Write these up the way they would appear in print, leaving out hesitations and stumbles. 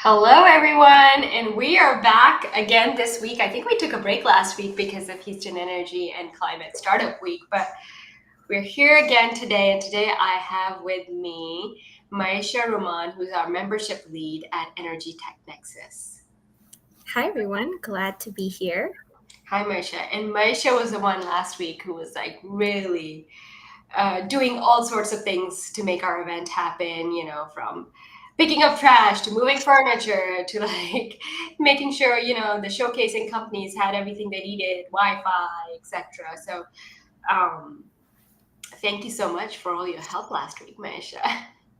Hello, everyone, and we are back again this week. I think we took a break last week because of Houston Energy and Climate Startup Week, but we're here again today. And today I have with me Maisha Roman, who's our membership lead at Energytech Nexus. Hi, everyone. Glad to be here. Hi, Maisha. And Maisha was the one last week who was like really doing all sorts of things to make our event happen, from picking up trash to moving furniture to like making sure, the showcasing companies had everything they needed, Wi-Fi, etc. So thank you so much for all your help last week, Maisha.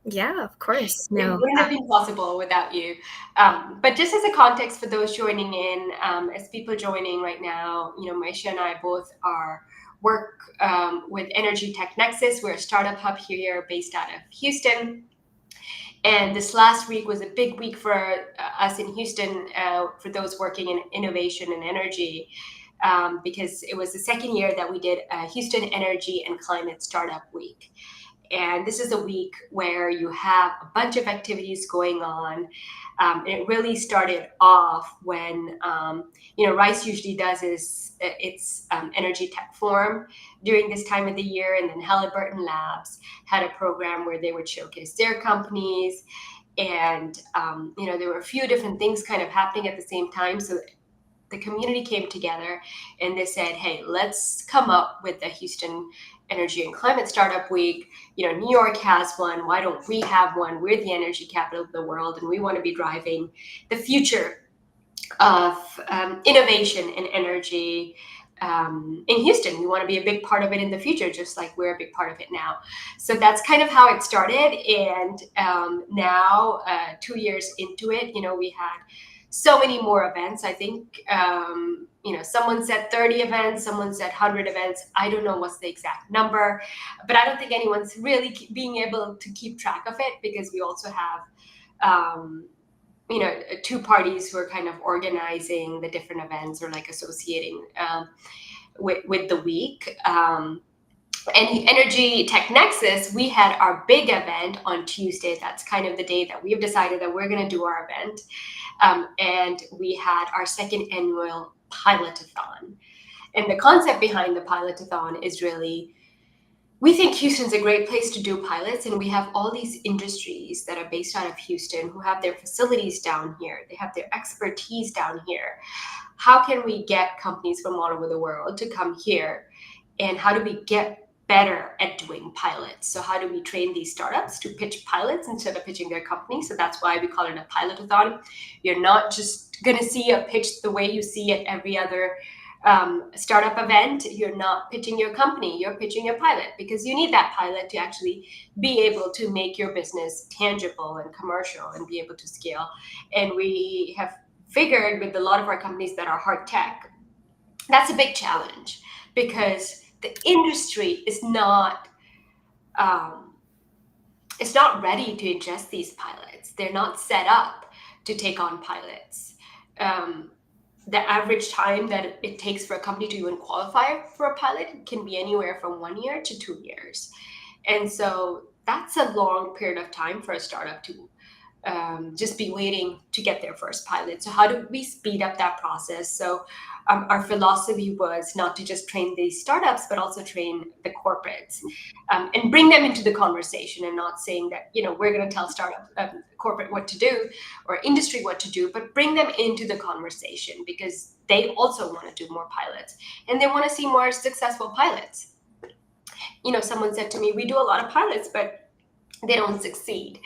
Yeah, of course. It No, wouldn't have been possible without you. But just as a context for those joining in, as people joining right now, Maisha and I both are work with Energytech Nexus. We're a startup hub here based out of Houston. And this last week was a big week for us in Houston, for those working in innovation and energy, because it was the second year that we did a Houston Energy and Climate Startup Week. And this is a week where you have a bunch of activities going on. It really started off when, Rice usually does its energy tech forum during this time of the year. And then Halliburton Labs had a program where they would showcase their companies. And, there were a few different things kind of happening at the same time. So the community came together and they said, hey, let's come up with the Houston Energy and Climate Startup Week. New York has one. Why don't we have one? We're the energy capital of the world, and we want to be driving the future of innovation in energy in Houston. We want to be a big part of it in the future, just like we're a big part of it now. So that's kind of how it started. And now, 2 years into it, we had so many more events. I think, someone said 30 events, someone said 100 events. I don't know what's the exact number, but I don't think anyone's really being able to keep track of it because we also have, two parties who are kind of organizing the different events or like associating with the week. And Energytech Nexus, we had our big event on Tuesday. That's kind of the day that we've decided that we're going to do our event. And we had our second annual pilotathon. And the concept behind the pilotathon is really, we think Houston's a great place to do pilots, and we have all these industries that are based out of Houston who have their facilities down here. They have their expertise down here. How can we get companies from all over the world to come here? And how do we get better at doing pilots? So how do we train these startups to pitch pilots instead of pitching their company? So that's why we call it a pilotathon. You're not just going to see a pitch the way you see it every other startup event. You're not pitching your company, you're pitching your pilot, because you need that pilot to actually be able to make your business tangible and commercial and be able to scale. And we have figured with a lot of our companies that are hard tech, that's a big challenge because the industry is not it's not ready to ingest these pilots. They're not set up to take on pilots. The average time that it takes for a company to even qualify for a pilot can be anywhere from 1 year to 2 years. And so that's a long period of time for a startup to just be waiting to get their first pilot. So how do we speed up that process? So our philosophy was not to just train these startups, but also train the corporates and bring them into the conversation, and not saying that, we're going to tell startup corporate what to do or industry what to do, but bring them into the conversation because they also want to do more pilots and they want to see more successful pilots. Someone said to me, we do a lot of pilots, but they don't succeed.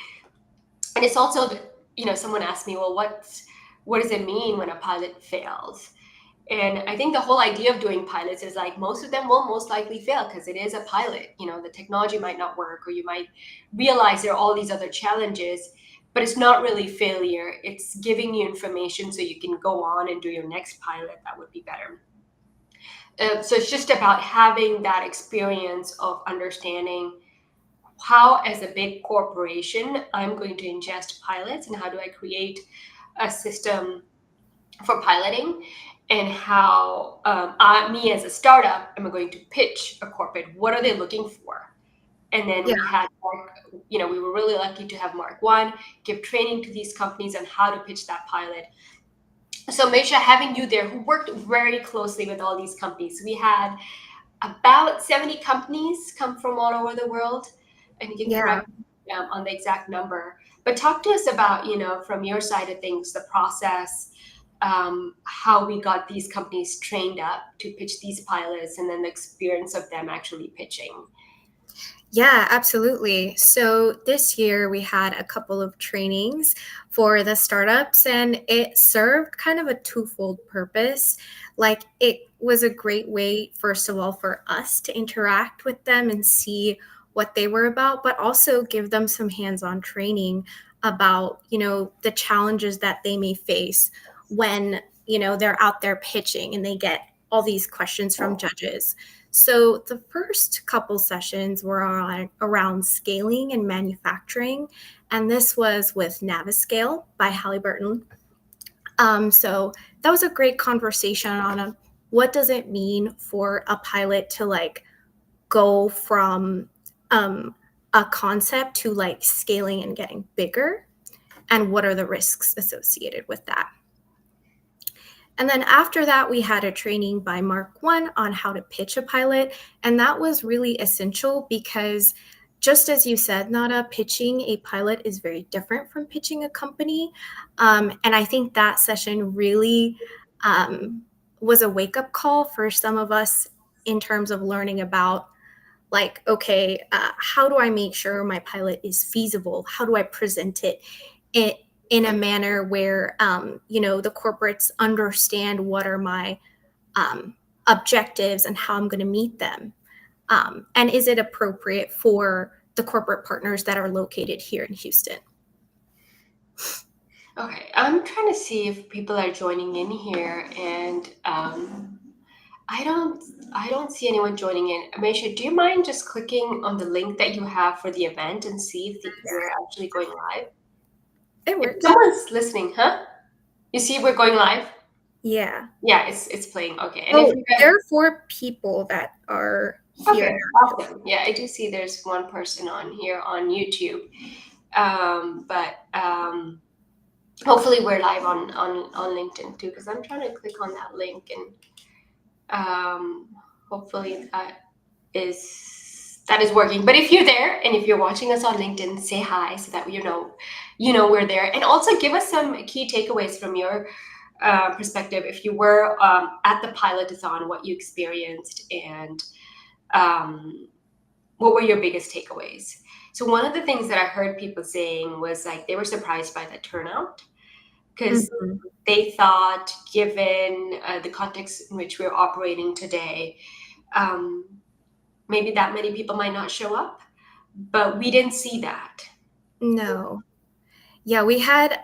And it's also, someone asked me, well, what does it mean when a pilot fails? And I think the whole idea of doing pilots is like most of them will most likely fail because it is a pilot. The technology might not work, or you might realize there are all these other challenges, but it's not really failure. It's giving you information so you can go on and do your next pilot that would be better. So it's just about having that experience of understanding how, as a big corporation, I'm going to ingest pilots, and how do I create a system for piloting, and how me as a startup am going to pitch a corporate. What are they looking for? And then Yeah. we had Mark, we were really lucky to have Mark One give training to these companies on how to pitch that pilot. So Misha, having you there who worked very closely with all these companies, we had about 70 companies come from all over the world, and you can Yeah. correct me on the exact number. But talk to us about, from your side of things, the process, how we got these companies trained up to pitch these pilots, and then the experience of them actually pitching. Yeah, absolutely. So this year we had a couple of trainings for the startups, and it served kind of a twofold purpose. Like, it was a great way, first of all, for us to interact with them and see what they were about, but also give them some hands-on training about, the challenges that they may face when, they're out there pitching and they get all these questions from judges. So the first couple sessions were around scaling and manufacturing, and this was with Naviscale by Halliburton. So that was a great conversation on what does it mean for a pilot to go from a concept to scaling and getting bigger, and what are the risks associated with that. And then after that, we had a training by Mark One on how to pitch a pilot. And that was really essential because, just as you said, Nada, pitching a pilot is very different from pitching a company. And I think that session really was a wake-up call for some of us in terms of learning about, okay, how do I make sure my pilot is feasible? How do I present it in a manner where the corporates understand what are my objectives and how I'm going to meet them, and is it appropriate for the corporate partners that are located here in Houston? Okay, I'm trying to see if people are joining in here, and I don't I don't see anyone joining in.Amisha, do you mind just clicking on the link that you have for the event and see if we're actually going live? It If works. someone's listening, huh? You see we're going live? Yeah. Yeah, it's playing. Okay. And if Oh, you guys there are 4 people that are here okay, now. awesome. Yeah, I do see there's one person on here on YouTube. But hopefully we're live on LinkedIn too, because I'm trying to click on that link, and hopefully that is working. But if you're there and if you're watching us on LinkedIn, say hi so that we're there, and also give us some key takeaways from your perspective. If you were at the pilotathon, what you experienced, and what were your biggest takeaways? So one of the things that I heard people saying was like they were surprised by the turnout, because Mhm. they thought, given the context in which we're operating today, um, maybe that many people might not show up, but we didn't see that. No. Yeah, we had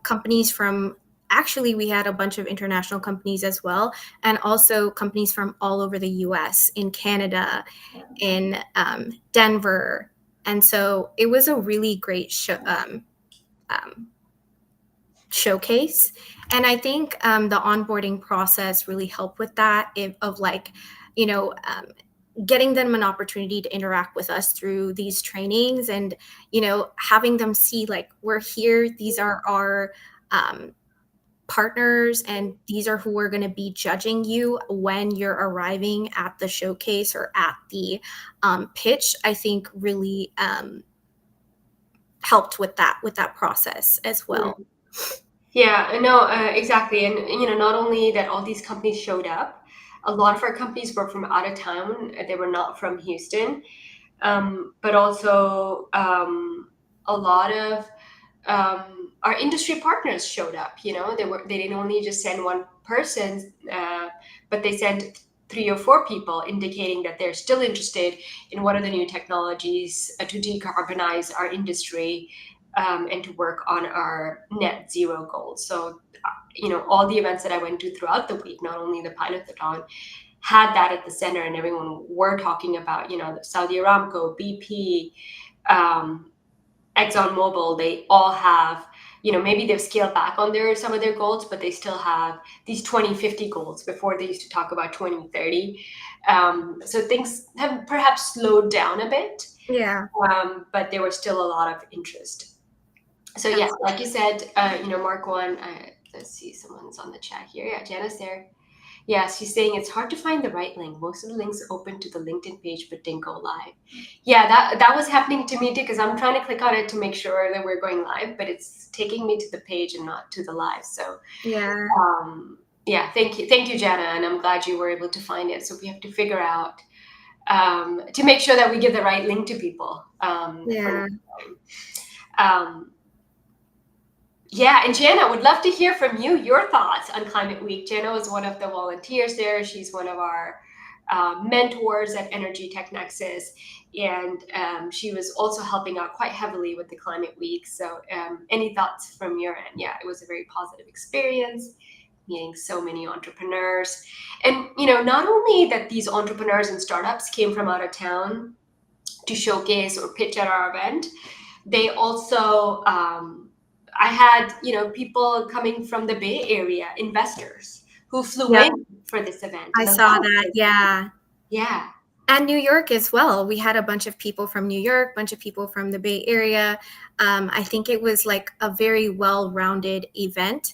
companies from, actually, we had a bunch of international companies as well, and also companies from all over the US, in Canada, in Denver. And so it was a really great showcase. And I think the onboarding process really helped with that, of you know, um, getting them an opportunity to interact with us through these trainings, and having them see, we're here, these are our partners, and these are who are going to be judging you when you're arriving at the showcase or at the pitch. I think really helped with that process as well. Yeah, I know, exactly. And, not only that all these companies showed up, a lot of our companies were from out of town. They were not from Houston. But also a lot of our industry partners showed up. They didn't only just send one person, but they sent 3 or 4 people, indicating that they're still interested in what are the new technologies to decarbonize our industry, and to work on our net zero goals. So all the events that I went to throughout the week, not only the pilotathon, had that at the center, and everyone were talking about, Saudi Aramco, BP, ExxonMobil. They all have, maybe they've scaled back on some of their goals, but they still have these 2050 goals. Before, they used to talk about 2030. So things have perhaps slowed down a bit. Yeah. but there was still a lot of interest. So yeah, Absolutely. like you said, Mark one. Let's see, someone's on the chat here. Yeah, Jana's there. Yeah, she's saying it's hard to find the right link. Most of the links open to the LinkedIn page, but didn't go live. Yeah, that was happening to me too because I'm trying to click on it to make sure that we're going live, but it's taking me to the page and not to the live. So Yeah. yeah, thank you, Jana, and I'm glad you were able to find it. So we have to figure out to make sure that we give the right link to people for Yeah. next time. Yeah, and Jana, would love to hear from you, your thoughts on Climate Week. Jana was one of the volunteers there. She's one of our mentors at Energytech Nexus, and she was also helping out quite heavily with the Climate Week. So, any thoughts from your end? Yeah, it was a very positive experience, meeting so many entrepreneurs. And, not only that these entrepreneurs and startups came from out of town to showcase or pitch at our event, they also I had people coming from the Bay Area, investors who flew Yep. in for this event, I and a saw lot of that. them, Yeah. yeah, And New York as well. We had a bunch of people from New York, bunch of people from the Bay Area. I think it was like a very well-rounded event.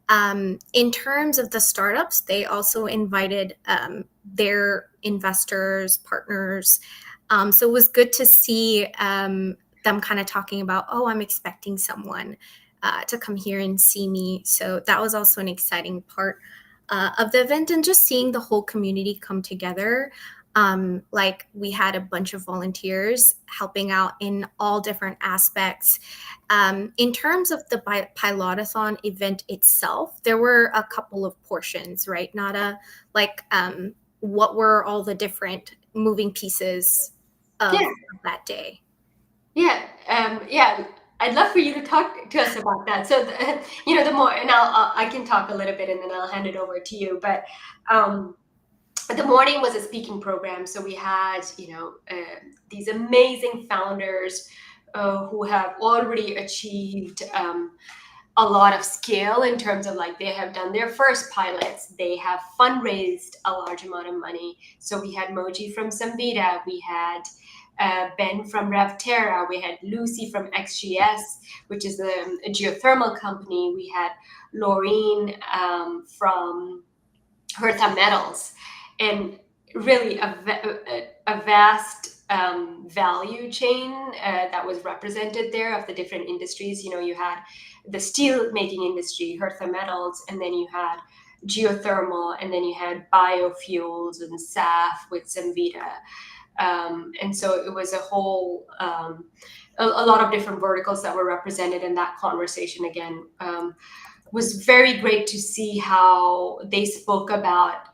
In terms of the startups, they also invited their investors, partners. So it was good to see them kind of talking about, oh, I'm expecting someone to come here and see me. So that was also an exciting part of the event, and just seeing the whole community come together. Like we had a bunch of volunteers helping out in all different aspects. In terms of the pilotathon event itself, there were a couple of portions, right? Not a like what were all the different moving pieces yeah, of that day? yeah. I'd love for you to talk to us about that. So, the more, and I can talk a little bit, and then I'll hand it over to you. But the morning was a speaking program, so we had these amazing founders who have already achieved a lot of scale in terms of like they have done their first pilots, they have fundraised a large amount of money. So we had Moji from Samvita, we had Ben from Revterra, we had Lucy from XGS, which is a geothermal company. We had Laureen from Hertha Metals, and really a vast value chain that was represented there of the different industries. You had the steel making industry, Hertha Metals, and then you had geothermal, and then you had biofuels and SAF with Semvita. And so it was a whole a lot of different verticals that were represented in that conversation. Again, was very great to see how they spoke about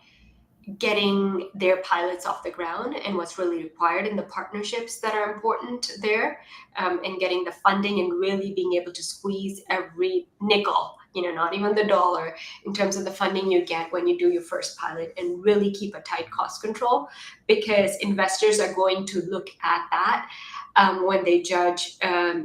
getting their pilots off the ground and what's really required in the partnerships that are important there, and getting the funding and really being able to squeeze every nickel, not even the dollar, in terms of the funding you get when you do your first pilot, and really keep a tight cost control, because investors are going to look at that when they judge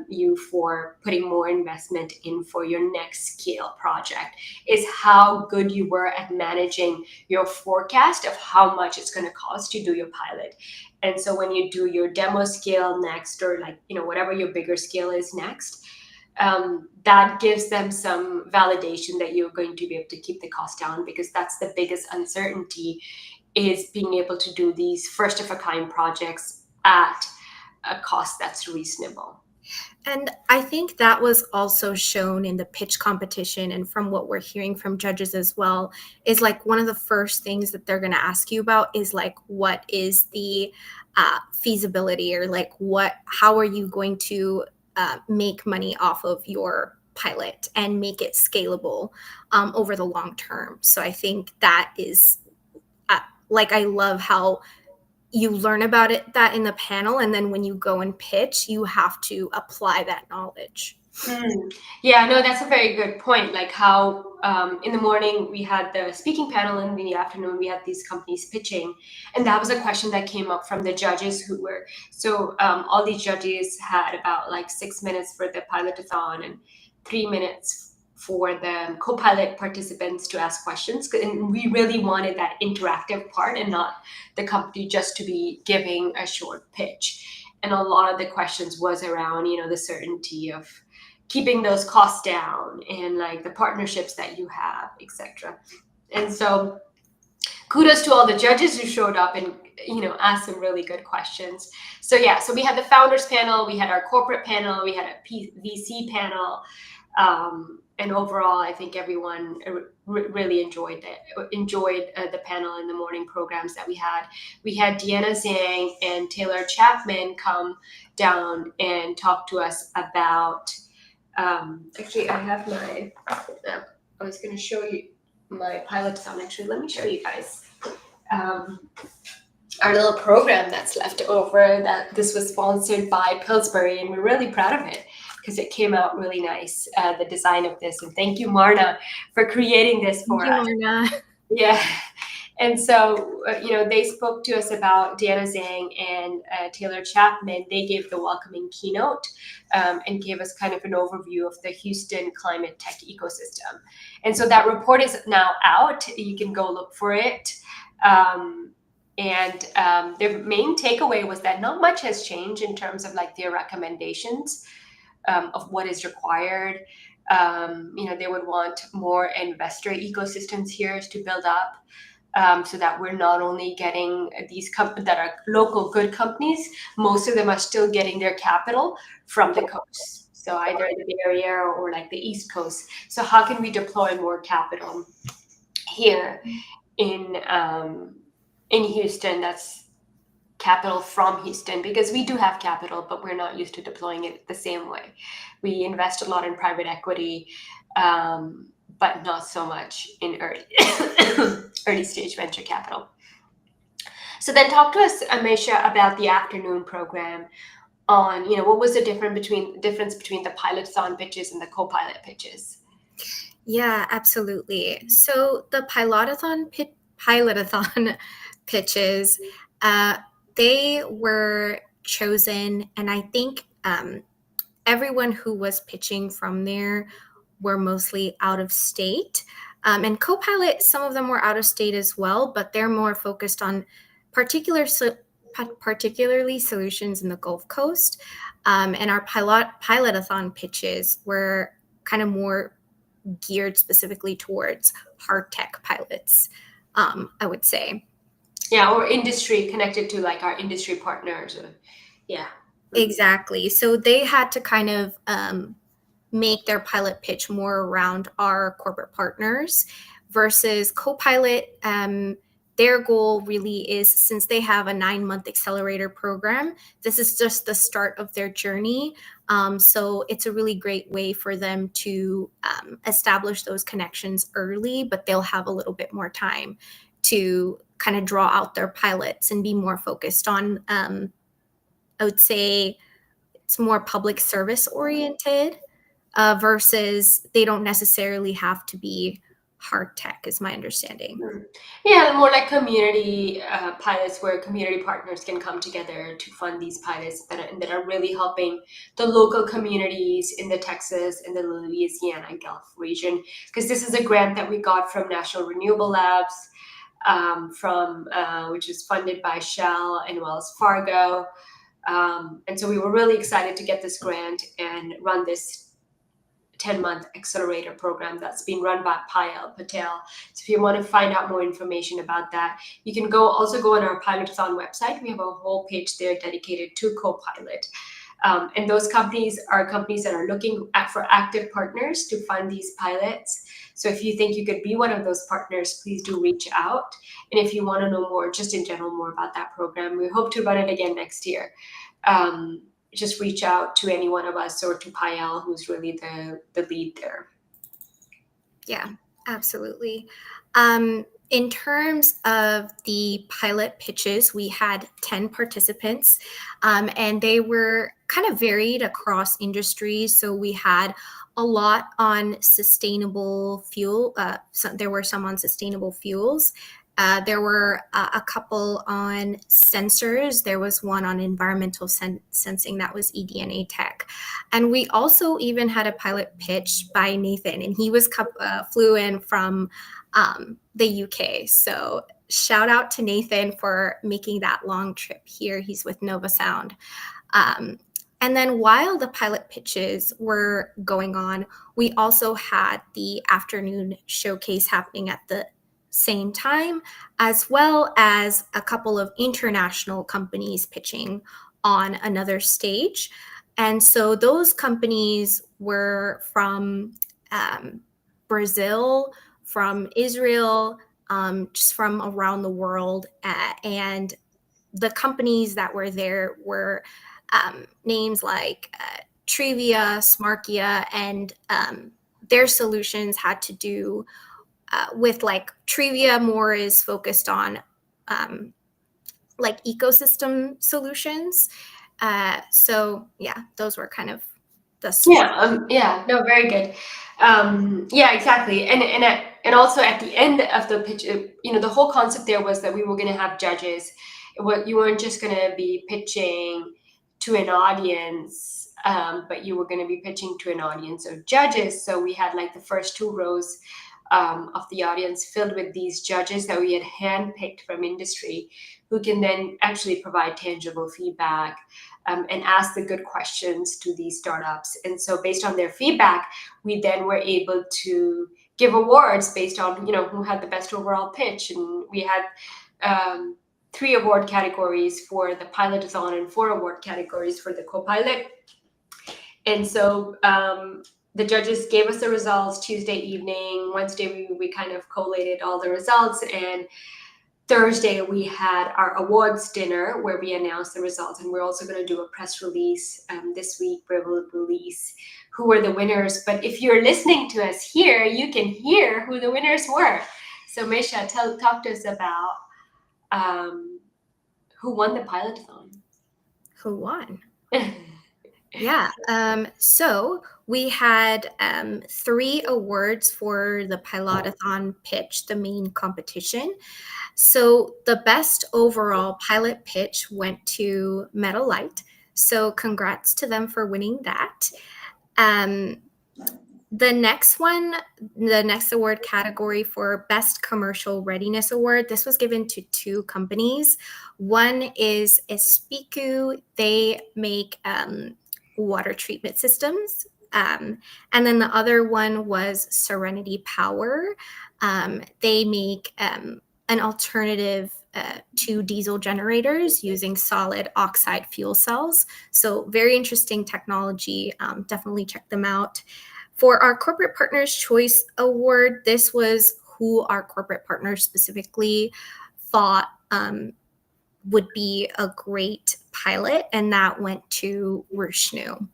you for putting more investment in for your next scale project, is how good you were at managing your forecast of how much it's going to cost to do your pilot. And so when you do your demo scale next, or whatever your bigger scale is next, that gives them some validation that you're going to be able to keep the cost down, because that's the biggest uncertainty, is being able to do these first of a kind projects at a cost that's reasonable. And I think that was also shown in the pitch competition, and from what we're hearing from judges as well, is like one of the first things that they're going to ask you about is like, what is the feasibility, or like how are you going to make money off of your pilot and make it scalable over the long term. So I think that is like, I love how you learn about that in the panel, and then when you go and pitch, you have to apply that knowledge. Yeah, no, that's a very good point. Like how in the morning we had the speaking panel, and in the afternoon we had these companies pitching, and that was a question that came up from the judges who were all these judges had about like 6 minutes for the pilotathon and 3 minutes for the co-pilot participants to ask questions, and we really wanted that interactive part and not the company just to be giving a short pitch. And a lot of the questions was around, the certainty of keeping those costs down and like the partnerships that you have, etc. And so kudos to all the judges who showed up and asked some really good questions. So yeah, so we had the founders panel, we had our corporate panel, we had a VC panel, and overall, I think everyone really enjoyed the panel and the morning programs that we had. We had Deanna Zhang and Taylor Chapman come down and talk to us about. Actually, I have my. I was going to show you my pilotathon. Actually, let me show you guys our little program that's left over. That this was sponsored by Pillsbury, and we're really proud of it because it came out really nice, the design of this. And thank you, Marna, for creating this for us. Marna. Yeah. And so, they spoke to us about Deanna Zhang and Taylor Chapman. They gave the welcoming keynote and gave us kind of an overview of the Houston climate tech ecosystem. And so that report is now out. You can go look for it. And their main takeaway was that not much has changed in terms of like their recommendations of what is required. They would want more investor ecosystems here to build up. So that we're not only getting these companies that are local good companies, most of them are still getting their capital from the coast. So either the Bay Area or like the East Coast. So how can we deploy more capital here in Houston? That's capital from Houston, because we do have capital, but we're not used to deploying it the same way. We invest a lot in private equity, but not so much in early stage venture capital. So then talk to us, Amisha, about the afternoon program on, what was the difference between the pilotathon pitches and the co-pilot pitches? Yeah, absolutely. So the pilotathon pitches, they were chosen, and I think everyone who was pitching from there were mostly out of state. And co-pilot, some of them were out of state as well, but they're more focused on particularly solutions in the Gulf Coast. And our pilotathon pitches were kind of more geared specifically towards hard tech pilots, I would say. Yeah, or industry, connected to like our industry partners. Yeah. Exactly. So they had to kind of make their pilot pitch more around our corporate partners versus co-pilot. Their goal really is, since they have a 9-month accelerator program, this is just the start of their journey. So it's a really great way for them to establish those connections early, but they'll have a little bit more time to kind of draw out their pilots and be more focused on, I would say it's more public service oriented versus they don't necessarily have to be hard tech, is my understanding. Yeah, more like community pilots, where community partners can come together to fund these pilots that are really helping the local communities in the Texas and the Louisiana Gulf region. Because this is a grant that we got from National Renewable Labs, which is funded by Shell and Wells Fargo. And so we were really excited to get this grant and run this 10-month accelerator program that's being run by Payal Patel. So if you want to find out more information about that, you can also go on our Pilotathon website. We have a whole page there dedicated to co-pilot. And those companies are companies that are looking for active partners to fund these pilots. So if you think you could be one of those partners, please do reach out. And if you want to know more, just in general, more about that program, we hope to run it again next year. Just reach out to any one of us or to Payal, who's really the lead there. Yeah, absolutely. In terms of the pilot pitches, we had 10 participants, and they were kind of varied across industries. So we had a lot on sustainable fuel. There were some on sustainable fuels. There were a couple on sensors. There was one on environmental sensing, that was eDNA Tech. And we also even had a pilot pitch by Nathan, and he was flew in from the UK. So shout out to Nathan for making that long trip here. He's with Nova Sound. And then while the pilot pitches were going on, we also had the afternoon showcase happening at the same time, as well as a couple of international companies pitching on another stage. And so those companies were from Brazil, from Israel, just from around the world. And the companies that were there were names like Trivia, Smarkia, and their solutions had to do with like Trivia more is focused on like ecosystem solutions. So yeah, those were kind of the Yeah, no, very good. Yeah, exactly. And also at the end of the pitch, the whole concept there was that we were going to have judges. You weren't just going to be pitching to an audience, but you were going to be pitching to an audience of judges. So we had like the first two rows of the audience filled with these judges that we had handpicked from industry, who can then actually provide tangible feedback and ask the good questions to these startups. And so based on their feedback, we then were able to give awards based on, who had the best overall pitch. And we had 3 award categories for the pilotathon and 4 award categories for the co-pilot. And so the judges gave us the results Tuesday evening. Wednesday, we kind of collated all the results. And Thursday, we had our awards dinner where we announced the results. And we're also going to do a press release this week where we'll release who were the winners. But if you're listening to us here, you can hear who the winners were. So Misha, talk to us about who won the pilotathon. Who won? Yeah. So we had 3 awards for the pilotathon pitch, the main competition. So the best overall pilot pitch went to Metal Light. So congrats to them for winning that. The next award category for Best Commercial Readiness Award, this was given to 2 companies. One is Espiku. They make water treatment systems. And then the other one was Serenity Power. They make an alternative to diesel generators using solid oxide fuel cells. So very interesting technology. Definitely check them out. For our Corporate Partners Choice Award, this was who our corporate partners specifically thought would be a great pilot, and that went to Rushnu.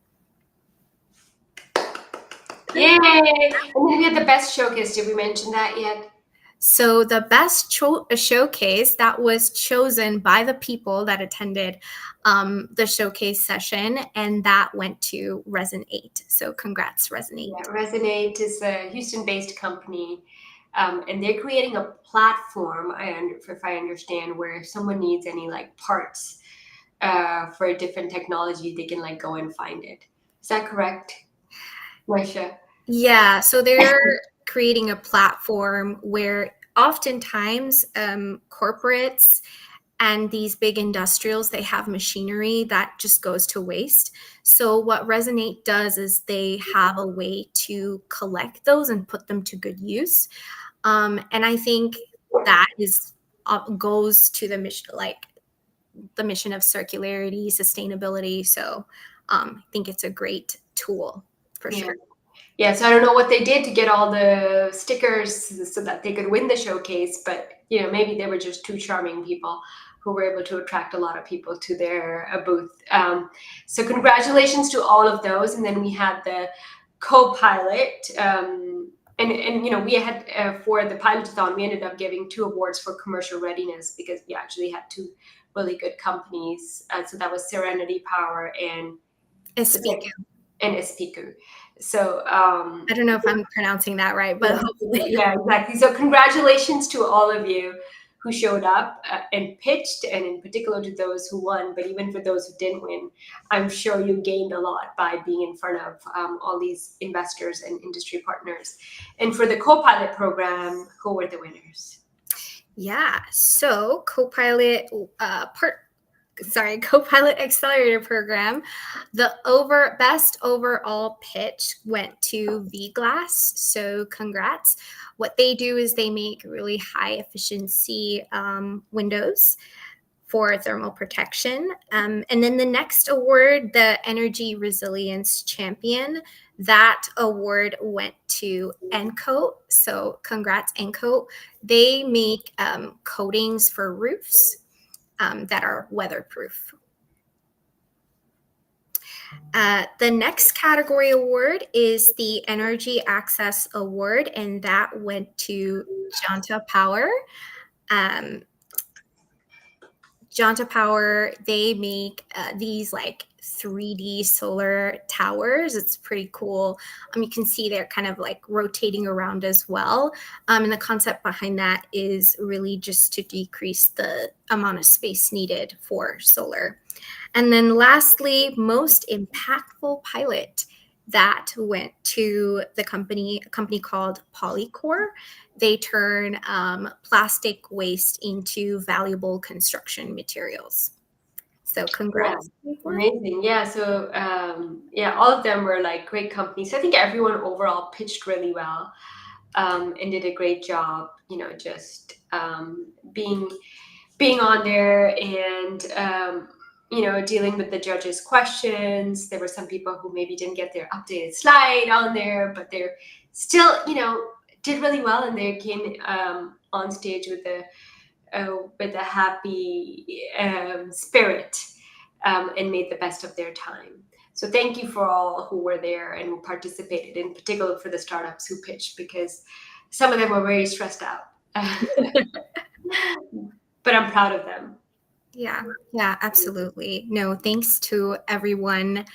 Yay! And then we had the best showcase. Did we mention that yet? So the best showcase that was chosen by the people that attended the showcase session, and that went to Resonate. So congrats, Resonate. Yeah, Resonate is a Houston-based company, and they're creating a platform, if I understand, where if someone needs any like parts for a different technology, they can like go and find it. Is that correct, Maisha? Yeah, so they're creating a platform where oftentimes corporates and these big industrials, they have machinery that just goes to waste. So what Resonate does is they have a way to collect those and put them to good use. And I think that goes to the mission, like the mission of circularity, sustainability. So I think it's a great tool for sure. Yeah, so I don't know what they did to get all the stickers so that they could win the showcase, but maybe they were just 2 charming people who were able to attract a lot of people to their booth. So congratulations to all of those. And then we had the co-pilot, and we had for the pilotathon, we ended up giving 2 awards for commercial readiness because we actually had 2 really good companies. So that was Serenity Power and Espiku. So I don't know if I'm pronouncing that right, but hopefully. Yeah, exactly. So congratulations to all of you who showed up and pitched, and in particular to those who won, but even for those who didn't win, I'm sure you gained a lot by being in front of all these investors and industry partners. And for the co-pilot program, who were the winners? Yeah, so co-pilot co-pilot accelerator program, the best overall pitch went to V-Glass. So congrats. What they do is they make really high efficiency windows for thermal protection. And then the next award, the Energy Resilience Champion, that award went to Encoat. So congrats, Encoat. They make coatings for roofs that are weatherproof. The next category award is the Energy Access Award, and that went to Janta Power. Janta Power, they make these like 3D solar towers. It's pretty cool. You can see they're kind of like rotating around as well. And the concept behind that is really just to decrease the amount of space needed for solar. And then lastly, most impactful pilot, that went to a company called Polycore. They turn plastic waste into valuable construction materials. So congrats. Yeah, amazing. Yeah, so all of them were like great companies. I think everyone overall pitched really well, and did a great job. Just being on there and dealing with the judges' questions. There were some people who maybe didn't get their updated slide on there, but they're still did really well, and they came on stage with a happy spirit, and made the best of their time. So thank you for all who were there and who participated, in particular for the startups who pitched, because some of them were very stressed out. But I'm proud of them. Yeah, absolutely. No, thanks to everyone.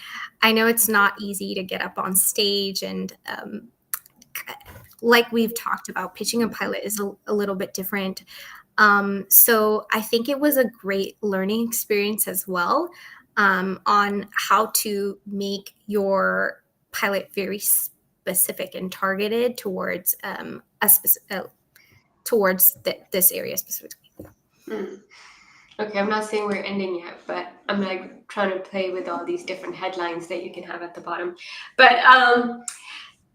I know it's not easy to get up on stage, and like we've talked about, pitching a pilot is a little bit different. So I think it was a great learning experience as well, on how to make your pilot very specific and targeted towards this area specifically. Okay, I'm not saying we're ending yet, but I'm like trying to play with all these different headlines that you can have at the bottom. But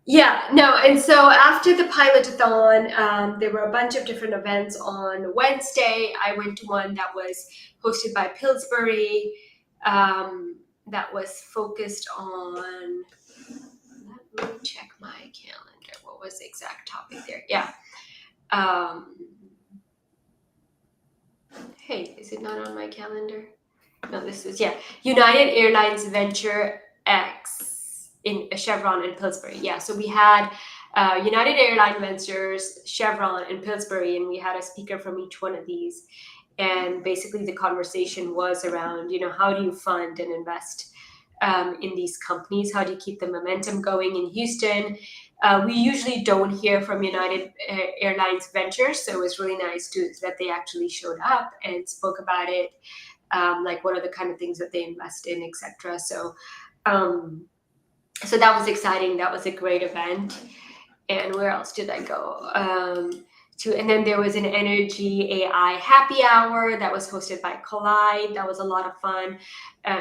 and so after the pilotathon, there were a bunch of different events on Wednesday. I went to one that was hosted by Pillsbury, that was focused on, let me check my calendar. What was the exact topic there? Yeah. Hey, is it not on my calendar? No, this was, United Airlines Venture X in Chevron and Pillsbury. Yeah, so we had United Airline Ventures, Chevron, and Pillsbury, and we had a speaker from each one of these. And basically the conversation was around, how do you fund and invest in these companies? How do you keep the momentum going in Houston? We usually don't hear from United Airlines Ventures, so it was really nice that they actually showed up and spoke about it, like what are the kind of things that they invest in, etc. So that was exciting. That was a great event. And where else did I go? And then there was an Energy AI happy hour that was hosted by Collide. That was a lot of fun.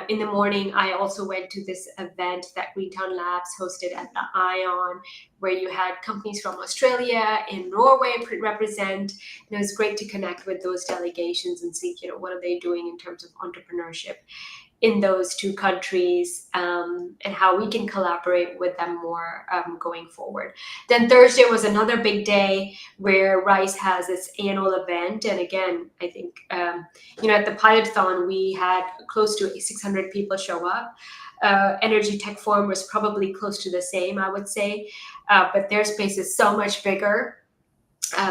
In the morning, I also went to this event that Greentown Labs hosted at the ION, where you had companies from Australia and Norway represent. And it was great to connect with those delegations and see, what are they doing in terms of entrepreneurship in those two countries, and how we can collaborate with them more going forward. Then Thursday was another big day where Rice has its annual event. And again, I think, at the Pilotathon, we had close to 600 people show up. Energytech Forum was probably close to the same, I would say, but their space is so much bigger.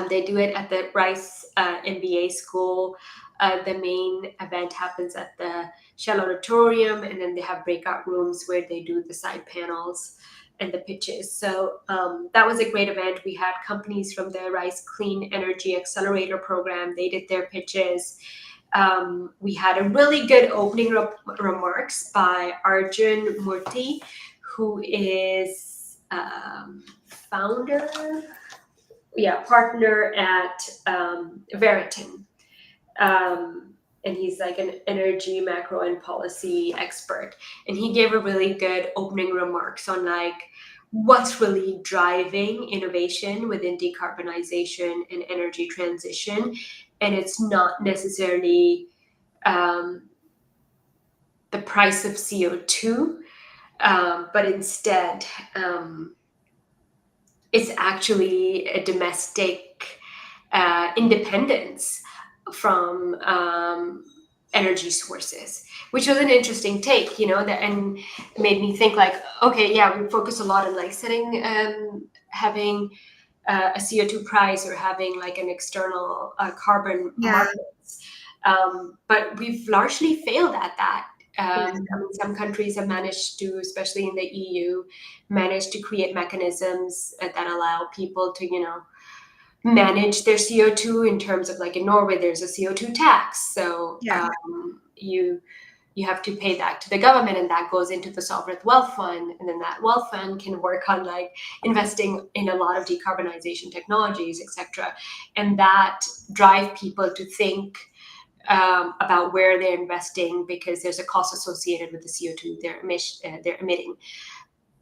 They do it at the Rice MBA school. The main event happens at the Shell Auditorium, and then they have breakout rooms where they do the side panels and the pitches. So that was a great event. We had companies from the Rice Clean Energy Accelerator program. They did their pitches. We had a really good opening remarks by Arjun Murthy, who is partner at Veriton. and he's like an energy macro and policy expert. And he gave a really good opening remarks on like what's really driving innovation within decarbonization and energy transition. And it's not necessarily the price of CO2, but instead it's actually a domestic independence from energy sources, which was an interesting take, that and made me think like, okay, yeah, we focus a lot on like setting, having a CO2 price or having like an external carbon Yeah. markets, but we've largely failed at that. Yeah. I mean, some countries have managed to, especially in the EU, managed to create mechanisms that allow people to, manage their CO2 in terms of like in Norway, there's a CO2 tax. So Yeah. you have to pay that to the government, and that goes into the sovereign wealth fund, and then that wealth fund can work on like investing in a lot of decarbonization technologies, etc. And that drive people to think about where they're investing, because there's a cost associated with the CO2 they're emitting.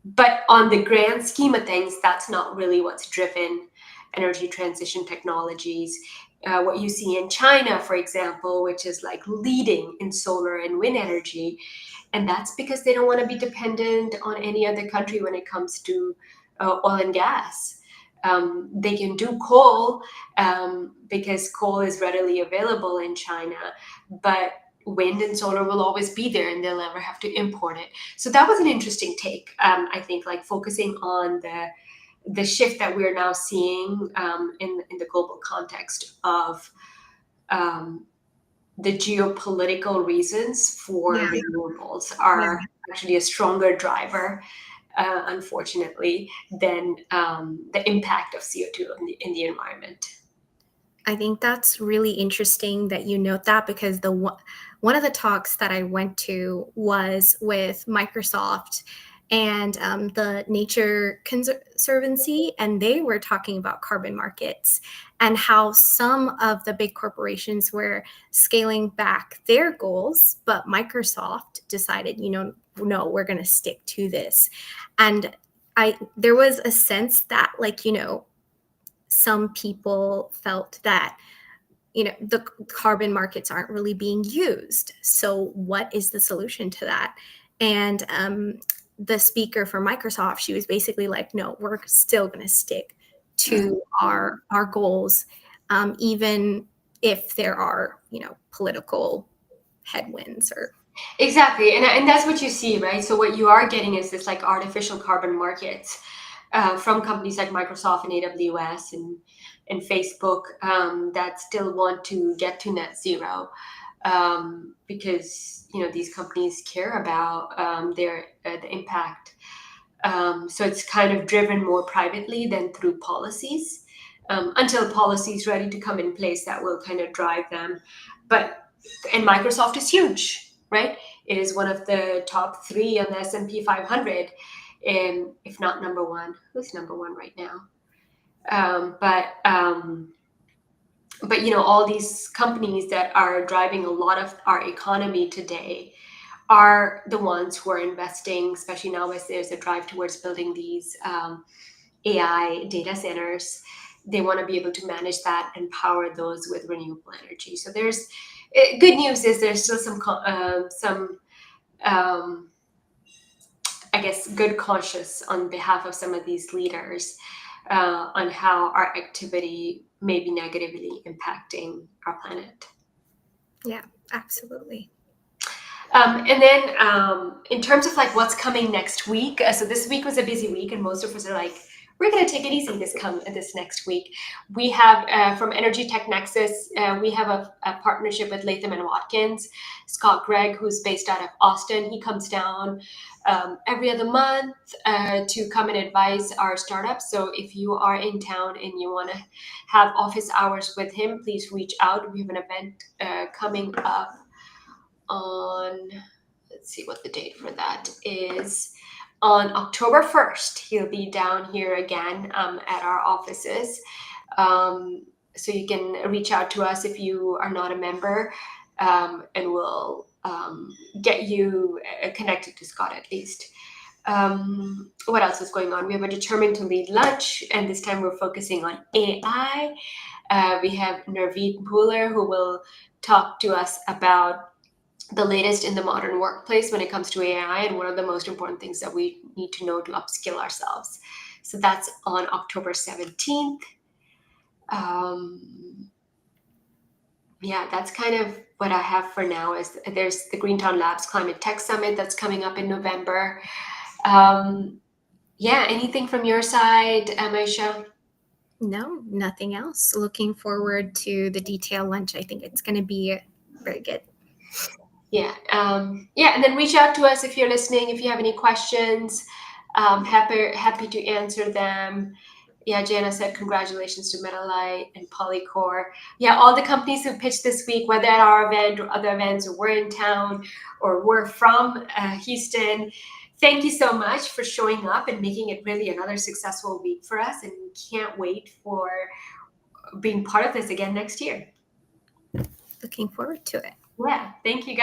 But on the grand scheme of things, that's not really what's driven energy transition technologies. What you see in China, for example, which is like leading in solar and wind energy, and that's because they don't want to be dependent on any other country when it comes to oil and gas. They can do coal because coal is readily available in China, but wind and solar will always be there, and they'll never have to import it. So that was an interesting take. I think like focusing on the shift that we're now seeing in the global context of the geopolitical reasons for Yeah. renewables Yeah. are actually a stronger driver, unfortunately, than the impact of CO2 in the environment. I think that's really interesting that you note that, because one of the talks that I went to was with Microsoft and the Nature Conservancy, and they were talking about carbon markets and how some of the big corporations were scaling back their goals, but Microsoft decided, no, we're going to stick to this. And there was a sense that, like, some people felt that the carbon markets aren't really being used. So what is the solution to that? And the speaker for Microsoft, she was basically like, no, we're still going to stick to our goals, even if there are political headwinds or. Exactly, and that's what you see, right? So what you are getting is this like artificial carbon markets from companies like Microsoft and AWS and Facebook that still want to get to net zero, because these companies care about their the impact. So it's kind of driven more privately than through policies, until policy is ready to come in place that will kind of drive them. And Microsoft is huge, right? It is one of the top 3 on the S&P 500, and if not number one. Who's number one right now? But all these companies that are driving a lot of our economy today are the ones who are investing, especially now as there's a drive towards building these AI data centers. They want to be able to manage that and power those with renewable energy. So there's good news is there's still some I guess good conscience on behalf of some of these leaders on how our activity may be negatively impacting our planet. Yeah, absolutely. And then in terms of like what's coming next week, so this week was a busy week, and most of us are like, we're going to take it easy this next week. We have from Energytech Nexus, we have a partnership with Latham & Watkins. Scott Gregg, who's based out of Austin, he comes down every other month to come and advise our startups. So if you are in town and you want to have office hours with him, please reach out. We have an event coming up on, let's see what the date for that is, on October 1st. He'll be down here again at our offices. So you can reach out to us if you are not a member. and we'll get you connected to Scott at least. What else is going on? We have a Determined to Lead lunch, and this time we're focusing on AI. We have Nerveet Bhullar, who will talk to us about the latest in the modern workplace when it comes to AI and what are the most important things that we need to know to upskill ourselves. So that's on October 17th. Yeah, that's kind of what I have for now. Is there's the Greentown Labs Climate Tech Summit that's coming up in November. Yeah, anything from your side, Aisha? No, nothing else. Looking forward to the detail lunch. I think it's going to be very good. Yeah, yeah, and then reach out to us if you're listening. If you have any questions, happy to answer them. Yeah, Jana said congratulations to Metalite and Polycore. Yeah, all the companies who pitched this week, whether at our event or other events, or we're in town or we're from Houston, thank you so much for showing up and making it really another successful week for us. And we can't wait for being part of this again next year. Looking forward to it. Yeah, thank you guys.